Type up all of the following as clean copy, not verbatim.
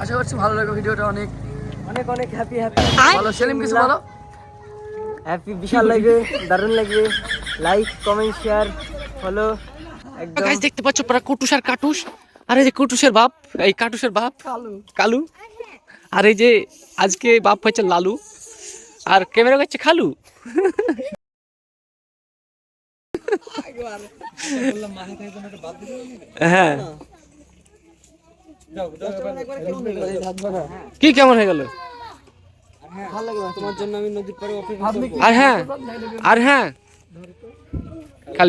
আশা করছি ভালো লাগবে ভিডিওটা। অনেক অনেক অনেক হ্যাপি হ্যাপি। ভালো। সেলিম কিছু বলো। হ্যাপি, বিশাল লাগবে, দারুণ লাগবে। Like, comment, share, follow. একদম গাইস দেখতে পাচ্ছ পুরা কুটুস আর কাটুস। আর এই যে কুটুসের বাপ, এই কাটুসের বাপ কালু। আর এই যে আজকে বাপ হয়েছে লালু, আর ক্যামেরা হচ্ছে খালু। হ্যাঁ, কি কেমন হয়ে গেল? ভালো লাগবে তোমার জন্য আমি নদীর পাড়ে অপেক্ষা করব। আর হ্যাঁ কাল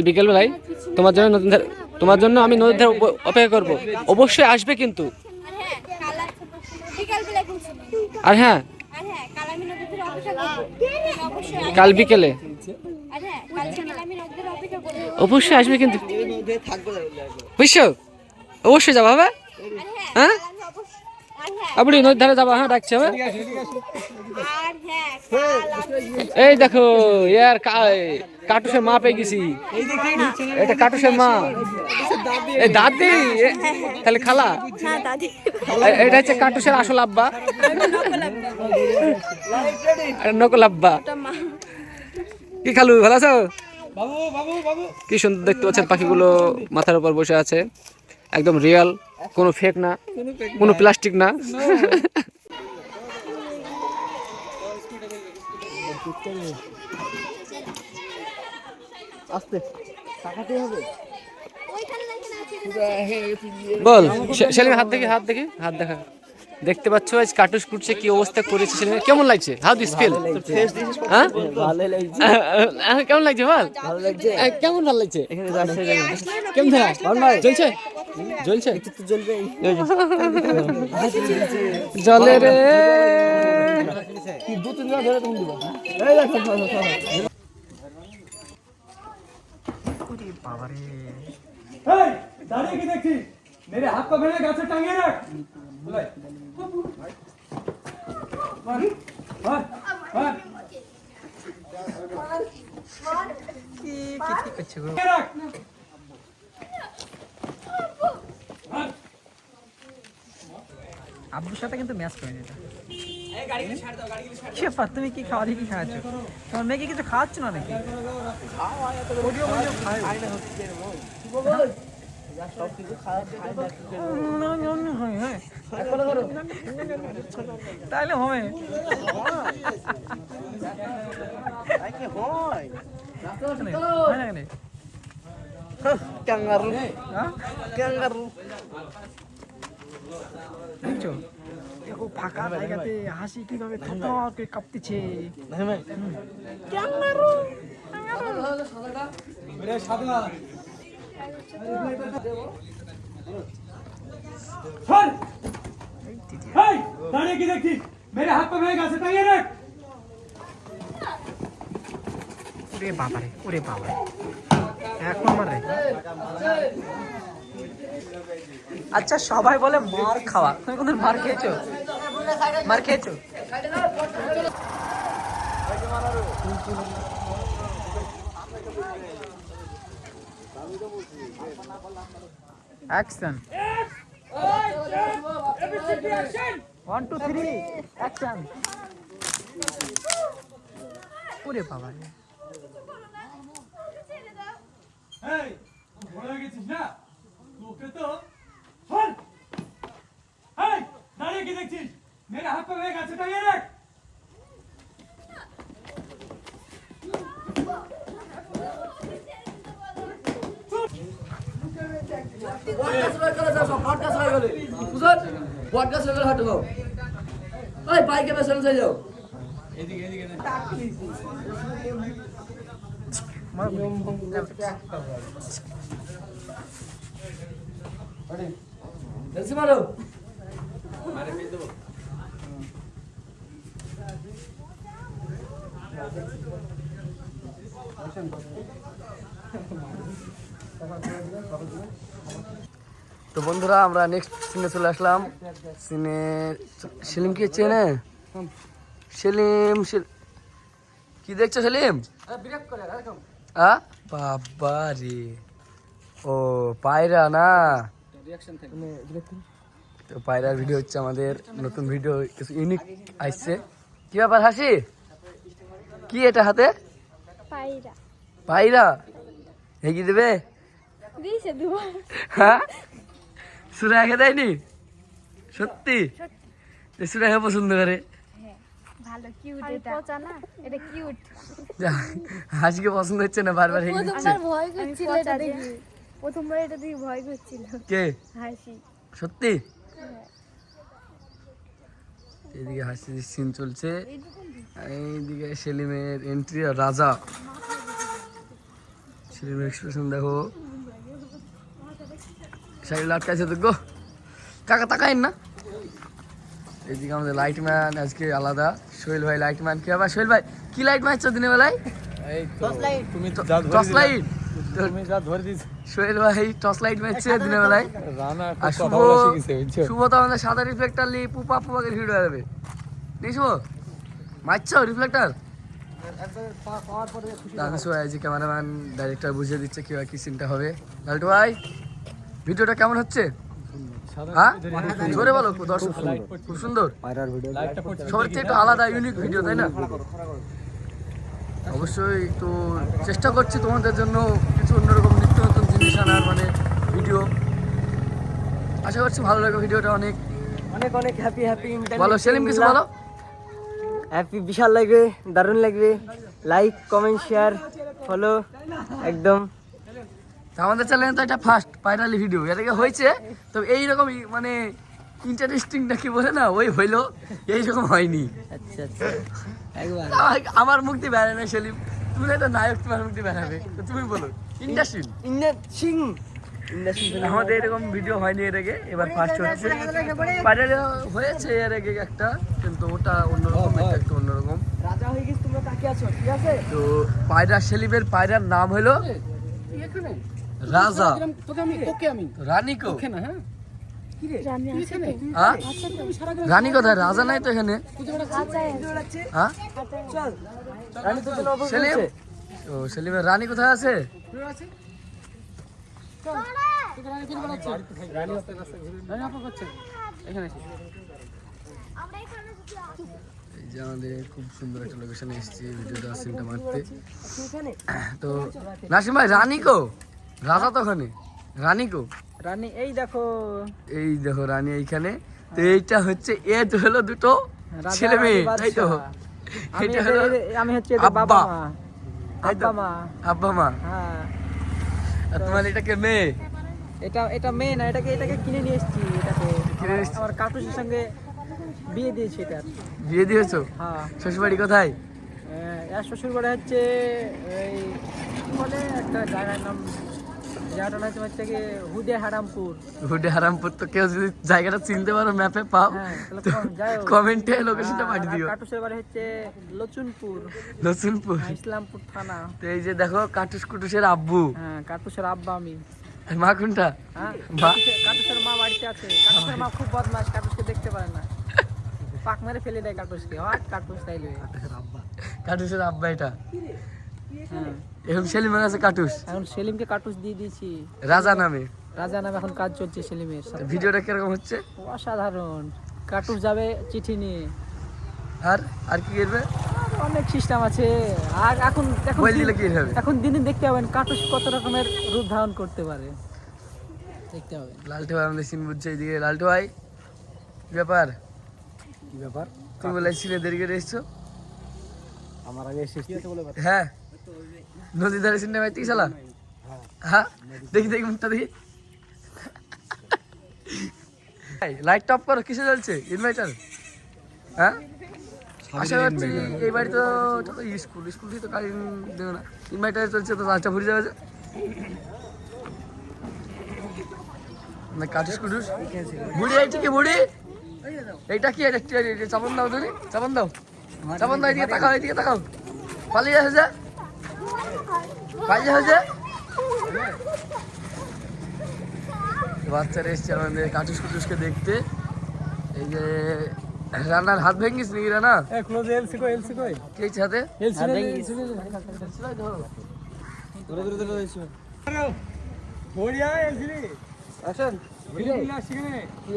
বিকেল বেলায় তোমার জন্য আমি নদীর ধারে অপেক্ষা করব। অবশ্যই আসবে কিন্তু। আর হ্যাঁ কাল বিকেলে অবশ্যই আসবে কিন্তু। বুঝছো? অবশ্যই যাবো হবে। হ্যাঁ আপনি নদীর ধারে যাবো। হ্যাঁ ডাকছে হবে। এই দেখো ইয়ার কাটুসের মা পেয়ে গেছি। এটা কাটুসের মা। এই দাদি তাহলে খালা। এটা হচ্ছে কাটুসের আসল আব্বা, নকল আব্বা। কি খালু ভালো আছো? কি সুন্দর দেখতে পাচ্ছেন পাখিগুলো মাথার উপর বসে আছে। একদম রিয়েল, কোনো ফেক না, কোনো প্লাস্টিক না। আস্তে তাকাতে হবে। বল সেলিম, হাত দেখা। দেখতে পাচ্ছ আজ কাটুস কুটছে কি অবস্থা করেছে সেলিম। কেমন লাগছে? How this feel? হ্যাঁ ভালো লাগছে। কেমন লাগছে বল? ভালো লাগছে। কেমন ভালো লাগছে? এখানে যাচ্ছে যাবে। কেমন ধরা জ্বলছে একটু তো জ্বলবেই। জলে রে। কি দু তিন বার ধরে তুমি দিবা। এই দেখো এই দাঁড়িয়ে কি দেখছিস? মেরে হাত পা ভেঙে গাছে টাঙিয়ে রাখ। বলাই কি করছে গো? আব্বুর সাথে কিন্তু ম্যাচ করে নিটা। তুমি কি খাওয়া কি খাওয়াচ্ছ? তোমার মেয়েকে কিছু খাওয়াচ্ছ না নাকি? তাইলে হবে ক্যাঙ্গারু ক্যাঙ্গারু। দেখছো দেখো ফাঁকা জায়গাতে হাসি কিভাবে থরথর করে কাঁপতেছে। ক্যাঙ্গারু দাঁড়িয়ে কি দেখছিস? মেরে হাত পা ভেঙে গাছে টাঙিয়ে রাখ। ওরে বাবারে এখন মারে। আচ্ছা সবাই বলে মার খাওয়া, তুমি কোনদিন মার খেয়েছো? Action 1 2 3 action. ওরে বাবা এই ভুলে গেছিস না তোকে তো হল। এই দাঁড়িয়ে কি দেখছিস? মেরে হাত পা ভেঙে গাছে টাঙিয়ে রাখ। তো বন্ধুরা আমরা নেক্সট সিনে চলে আসলাম। সিনে সেলিম কি চেনে? সেলিম কি দেখছো সেলিম? বাবা রে, ও পায়রা না? তো পায়রার ভিডিও হচ্ছে আমাদের নতুন ভিডিও, কিছু ইউনিক আসছে। কি ব্যাপার হাসি, কি এটা হাতে? পায়রা পায়রা হেগি দেবে? দিয়েছে দুবার। হ্যাঁ, সুরা একে দেয়নি? সত্যি সুরা পছন্দ করে? ভালো কিউট এটা। পচা না, এটা কিউট। হাসিকে পছন্দ হচ্ছে না, বারবার হেগে দিচ্ছে। আমার ভয় করছিল এটা দেখে, প্রথমবার এটা দেখে ভয় করছিল। কে? হাসি। সত্যি? এদিকে হাসির সিন চলছে, আর এইদিকে সেলিমের এন্ট্রি, রাজা সেলিমের এক্সপ্রেশন দেখো। সাইড আটকাইছে তো গো, কাকা তাকাইন না। এদিকে আমাদের লাইট ম্যান আজকে আলাদা, সোহেল ভাই লাইট ম্যান। কি আবার সোহেল ভাই কি লাইট মারছো দিনের বেলায়? Torch light. সোহেল ভাই টর্চ লাইট মারছে দিনের বেলায়। আর শুভ তো আমাদের সাদা রিফ্লেক্টার নিয়ে পুপা পুপাকে ভিড় হয়ে যাবে। নেই শুভ মারছো রিফ্লেক্টার? ক্যামেরাম্যান ডাইরেক্টর বুঝিয়ে দিচ্ছে কি সিনটা হবে। লালটু ভাই ভিডিওটা কেমন হচ্ছে? হ্যাঁ জোরে বলো, দর্শক খুব সুন্দর, সবার থেকে একটু আলাদা ইউনিক ভিডিও, তাই না? অবশ্যই একটু চেষ্টা করছি তোমাদের জন্য কিছু অন্যরকম নিত্য নতুন জিনিস আনার, মানে ভিডিও। আশা করছি ভালো লাগবে ভিডিওটা, অনেক অনেক অনেক হ্যাপি হ্যাপি। বলো সেলিম, কিছু বলো। হ্যাপি, বিশাল লাগবে, দারুণ লাগবে। লাইক কমেন্ট শেয়ার ফলো একদম। আমাদের চ্যানেলে তো এটা ফার্স্ট পায়রালি ভিডিও, এর আগে হয়েছে তো এইরকম মানে ইন্টারেস্টিং নাকি বলে না, ওই হইলো, এইরকম হয়নি। আচ্ছা আচ্ছা, একবার আমার মুখ দিয়ে বেড়ায় না সেলিম, তুমি একটা নায়ক, তোমার মুখ দিয়ে বেড়াবে, তো তুমি বলো। ইন্ডাস্ট্রি আমাদের এরকম ভিডিও হয়নি এর আগে, এবার ফার্স্ট হচ্ছে। পায়রালি হয়েছে এর আগে একটা, কিন্তু ওটা অন্যরকম, এটা একটু অন্যরকম। রাজা হয়ে গেছে, তোমরা তাকিয়ে আছো, ঠিক আছে? তো পায়রা সেলিমের পায়রার নাম হলো রাজা। রানীকো? রানী কোথায়? রাজা নাই তো এখানে। হ্যাঁ সেলিম, ও সেলিমের রানী কোথায় আছে? এই যে আমাদের খুব সুন্দর একটা লোকেশনে এসেছি ভিডিওটা সিনটা মারতে। তো নাসিম ভাই রানী কো? রাজা তো ওখানে, রানী কো? রানী এই দেখো, এই দেখো রানী এইখানে। তো এইটা হচ্ছে এজ হলো দুটো ছেলে মেয়ে, তাই তো? এটা হলো আমি হচ্ছে বাবা মা, আব্বা মা। আব্বা মা, হ্যাঁ। আর তোমার এটাকে মেয়ে? এটা মেয়ে না, এটাকে কিনে নিয়ে এসেছি। এটাকে কিনে নিয়ে এসেছি? আমার কাকুর সঙ্গে বিয়ে দিয়েছি এটা। বিয়ে দিয়েছো? হ্যাঁ। শ্বশুরবাড়ি কোথায়? এর শ্বশুর বাড়ি হচ্ছে এই কি বলে একটা জায়গার নাম, জায়গাটার নাম হচ্ছে কি হুদে হারামপুর। হুডে হারামপুর। তো কেউ যদি জায়গাটা চিনতে পারো, ম্যাপে পাও, হ্যাঁ তাহলে যাই হোক, কমেন্টে লোকেশনটা পাঠিয়ে দিও। কাটুসের বাড়ি হচ্ছে লচুনপুর, নসুলপুর, ইসলামপুর থানা। তো এই যে দেখো কাটুস কুটুসের আব্বু। হ্যাঁ কাটুসের আব্বা আমি। আর মা কোনটা? হ্যাঁ মা? কাটুসের মা বাড়িতে আছে। কাটুসের মা খুব বদমাশ, কাটুসকে দেখতে পারে না, পাক মেরে ফেলে দেয় কাটুসকে। হয় কাটুস তাইলে কাটুসের আব্বা এটা। হ্যাঁ। এখন সেলিমের কাছে কাটুস, এখন সেলিমকে কাটুস দিয়ে দিয়েছি, রাজা নামে। রাজা নামে এখন কাজ চলছে সেলিমের। তো ভিডিওটা কিরকম হচ্ছে? অসাধারণ। কাটুস যাবে চিঠি নিয়ে, আর আর কি করবে? অনেক সিস্টেম আছে। আর এখন মোবাইল দিলে কি হবে? এখন দিনে দেখতে পাবেন কাটুস কত রকমের রূপ ধারণ করতে পারে, দেখতে হবে। লালটু ভাই আমাদের সিন বুঝছে এইদিকে। লালটু ভাই কি ব্যাপার? কি ব্যাপার? তুমি বলে সিনে দেরি করে এসছো? আমার আগে এসেছি বলে। হ্যাঁ নদীর ধারে সিনেমা মাইতে গেছিলা? হ্যাঁ দেখি দেখি মুখটা দেখি। লাইট টপ করো, কিসে চলছে? ইনভার্টার? হ্যাঁ আশা করছি এই বাড়ি তো স্কুল থেকে তো কারেন্ট দেবে না, ইনভার্টার চলছে, তো লাইটটা ফুরে যাবে। কাটুস কুটুস বুড়ি, এইটা কি বুড়ি? এইটা কি? চাপন দাও, ধরি চাপন দাও, চাপন দাও। এদিকে তাকাও, এদিকে তাকাও। পালিয়ে হয়েছে, পালিয়ে হয়েছে। বাচ্চারা এসছে আমাদের কাটুস কুটুসকে দেখতে। এই যে রান্নার হাত ভেঙিস নাকি? রানা কে হাতে?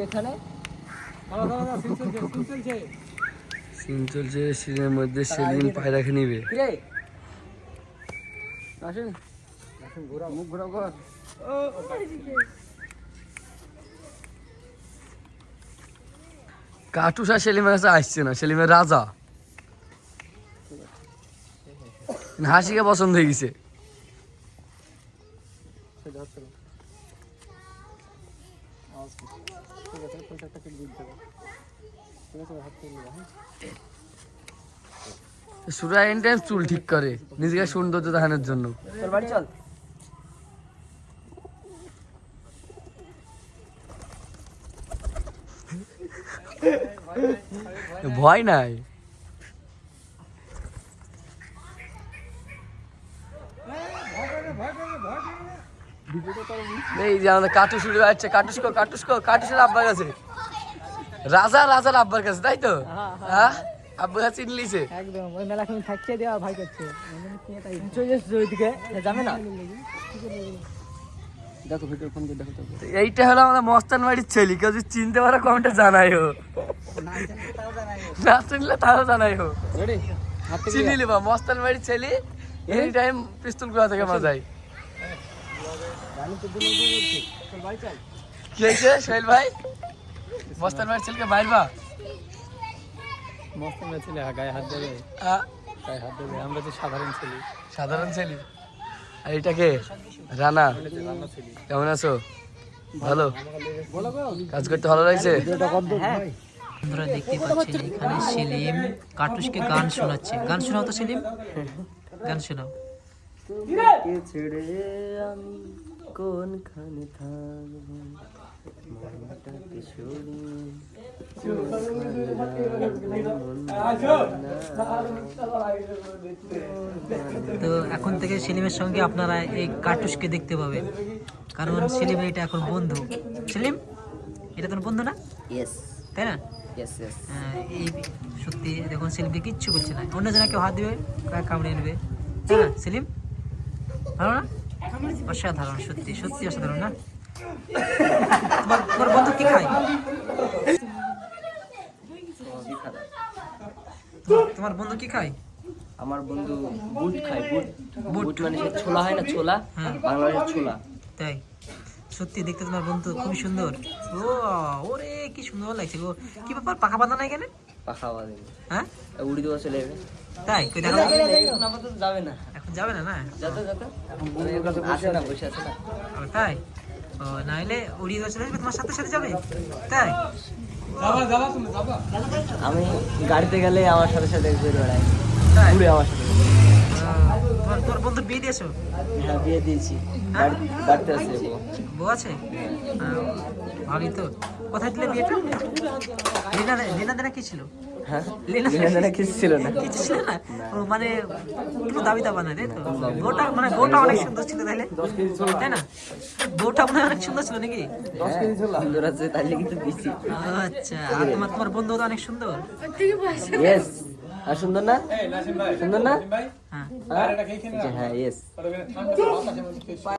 এখানে সিন চলছে, সিনের মধ্যে সেলিম পায়রা খেয়ে নিবে। কাটুস আর সেলিমের কাছে আসছে না, সেলিমের রাজা হাসিকে পছন্দ হয়ে গেছে। সুরা এন টাইম চুল ঠিক করে নিজেকে সৌন্দর্য দেখানোর জন্য। চল ভয় নাই। এই যে আমাদের কাটুস উড়ে যাচ্ছে, কাটুসের আব্বার কাছে, রাজার আব্বার কাছে, তাই তো? হ্যাঁ, আব্বার কাছে চিনে লিছে একদম। ওই মেলা এখন থাকছে দেওয়া ভয় করছে, চলে যাচ্ছে ওইদিকে, যাবে না। দেখো ভিডিও ফোন করে দেখো। এইটা হলো আমাদের মস্তান বাড়ির ছেলে, কেউ যদি চিনতে পারো কমেন্টে জানাইও, না চিনলে তাও জানাইও। চিনি লিবা মস্তান বাড়ির ছেলে, এনি টাইম পিস্তল গুলা থেকে মাজাই। কি হয়েছে সোহেল ভাই, মস্তান বাড়ির ছেলেকে মারবা? মস্ত মেয়ে ছেলে গায়ে হাত দেবে, গায়ে হাত দেবে। আমরা তো সাধারণ ছেলে। আর এটাকে রানা, কেমন আছো? ভালো, কাজ করতে ভালো লাগছে? আপনারা দেখতে পাচ্ছেন এখানে সেলিম কাটুসকে গান শোনাচ্ছে। গান শোনাও তো সেলিম, গান শোনাও। ছেড়ে আমি কোনখানে থাকবো, মনটাকে তো এখন থেকে সেলিমের সঙ্গে আপনারা এই কাটুসকে দেখতে পাবেন, কারণ সেলিমের এটা এখন বন্ধু। সেলিম, এটা তোর বন্ধু না? ইয়েস তাই না? Yes yes. এই সত্যি দেখুন সেলিমকে কিচ্ছু বলছে না, অন্য জনা কেউ হাত দিবে কামড়ে নেবে, তাই না সেলিম? ভালো না? অসাধারণ, সত্যি সত্যি অসাধারণ না? তোমার বন্ধু কি খায়? তোমার বন্ধু কি খায়? আমার বন্ধু বুট খায়। বুট মানে যে ছোলা হয় না, ছোলা, হ্যাঁ। বাংলাদেশের ছোলা। তাই? সত্যি দেখতে তোমার বন্ধু খুবই সুন্দর। ও ওরে কি সুন্দর লাগছে গো। কি ব্যাপার, পাখা বাঁধা নাই কেন? পাখা বাঁধে, হ্যাঁ উড়ি দেওয়া চলে যাবে। তাই? কই দেখা এখন আপাতত যাবে না, এখন যাবে না? না যাতে আসে না, বসে আছে না। ও, তাই? ও নাইলে উড়িয়ে চলে আসবে, তোমার সাথে সাথে যাবে? তাই? আমি গাড়িতে গেলে আমার সাথে সাথে ঘুরে বেড়াই, তাই? ঘুরে আমার সাথে। তোমার বন্ধু বিয়ে দিয়েছো? হ্যাঁ, বিয়ে দিয়েছি, বাড়িতে আছে বউ। বউ আছে? ভালোই তো। কোথায় দিলে বিয়েটা? লীনা দেনা কি ছিল? হ্যাঁ, লীনা কিছু ছিল না। কিছু ছিল না? ও মানে কোনো দাবি দাবা না, তাই তো? বউটা অনেক সুন্দর ছিল তাইলে, তাই না? বউটা মনে হয় অনেক সুন্দর ছিল নাকি? সুন্দর আছে, তাই লেগে তো দিচ্ছি। আচ্ছা, আর তোমার বন্ধু তো অনেক সুন্দর। ইয়েস, আর সুন্দর না? সুন্দর না? হ্যাঁ। হ্যাঁ, ইয়েস।